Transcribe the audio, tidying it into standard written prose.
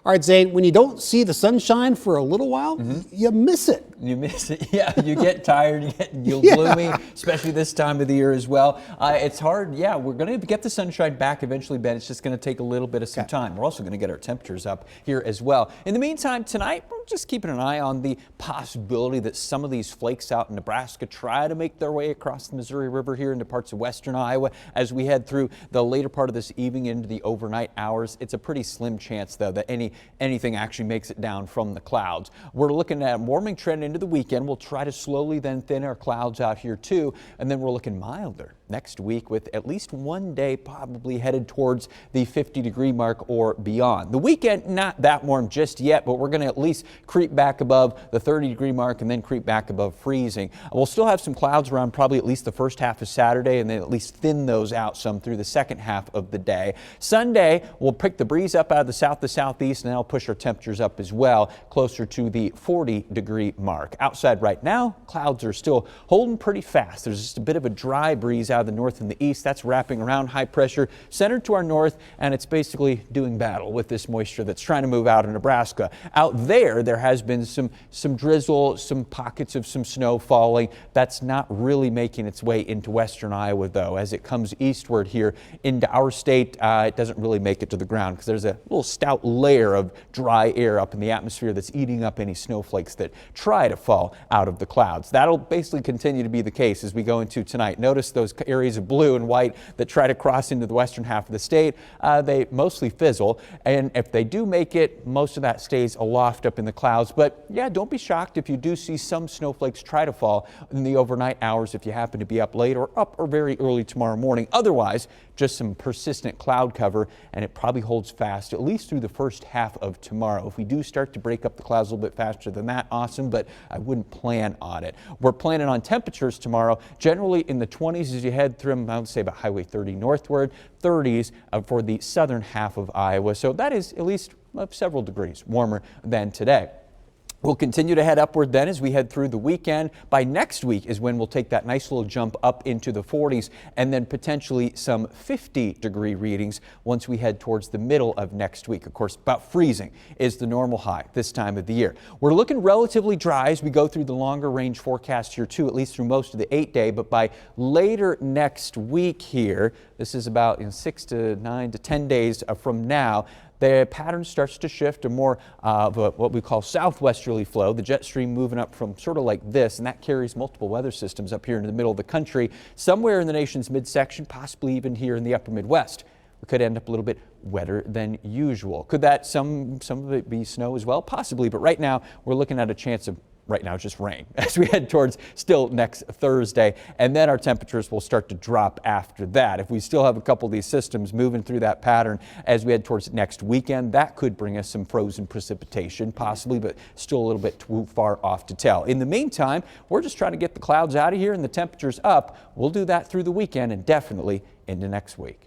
All right, Zane, when you don't see the sunshine for a little while, you miss it. You miss it. Yeah, you get tired, you're Yeah. gloomy, especially this time of the year as well. It's hard. Yeah, we're going to get the sunshine back eventually, Ben. It's just going to take a little bit of some time. We're also going to get our temperatures up here as well. In the meantime, tonight, we're just keeping an eye on the possibility that some of these flakes out in Nebraska try to make their way across the Missouri River here into parts of western Iowa as we head through the later part of this evening into the overnight hours. It's a pretty slim chance, though, that anything actually makes it down from the clouds. We're looking at a warming trend into the weekend. We'll try to slowly then thin our clouds out here too, and then we're looking milder next week with at least one day probably headed towards the 50-degree mark or beyond. The weekend, not that warm just yet, but we're going to at least creep back above the 30-degree mark and then creep back above freezing. We'll still have some clouds around probably at least the first half of Saturday, and then at least thin those out some through the second half of the day. Sunday, we'll pick the breeze up out of the south to southeast, and that'll push our temperatures up as well, closer to the 40-degree mark. Outside right now, clouds are still holding pretty fast. There's just a bit of a dry breeze out of the north and the east. That's wrapping around high pressure centered to our north, and it's basically doing battle with this moisture that's trying to move out of Nebraska. Out there has been some drizzle, some pockets of some snow falling. That's not really making its way into western Iowa, though. As it comes eastward here into our state, it doesn't really make it to the ground because there's a little stout layer of dry air up in the atmosphere that's eating up any snowflakes that try to fall out of the clouds. That'll basically continue to be the case as we go into tonight. Notice those areas of blue and white that try to cross into the western half of the state. They mostly fizzle, and if they do make it, most of that stays aloft up in the clouds. But yeah, don't be shocked if you do see some snowflakes try to fall in the overnight hours if you happen to be up late or up or very early tomorrow morning. Otherwise, just some persistent cloud cover, and it probably holds fast at least through the first half of tomorrow. If we do start to break up the clouds a little bit faster than that, awesome, but I wouldn't plan on it. We're planning on temperatures tomorrow, generally in the 20s as you head through, I would say about Highway 30 northward, 30s for the southern half of Iowa. So that is at least several degrees warmer than today. We'll continue to head upward then as we head through the weekend. By next week is when we'll take that nice little jump up into the 40s and then potentially some 50-degree readings once we head towards the middle of next week. Of course, about freezing is the normal high this time of the year. We're looking relatively dry as we go through the longer range forecast here too, at least through most of the 8-day. But by later next week here, this is about 6 to 9 to 10 days from now, the pattern starts to shift to more of what we call southwesterly flow, the jet stream moving up from sort of like this, and that carries multiple weather systems up here into the middle of the country, somewhere in the nation's midsection, possibly even here in the upper Midwest. We could end up a little bit wetter than usual. Could that some of it be snow as well? Possibly, but right now we're looking at a chance of just rain as we head towards still next Thursday, and then our temperatures will start to drop after that. If we still have a couple of these systems moving through that pattern as we head towards next weekend, that could bring us some frozen precipitation possibly, but still a little bit too far off to tell. In the meantime, we're just trying to get the clouds out of here and the temperatures up. We'll do that through the weekend and definitely into next week.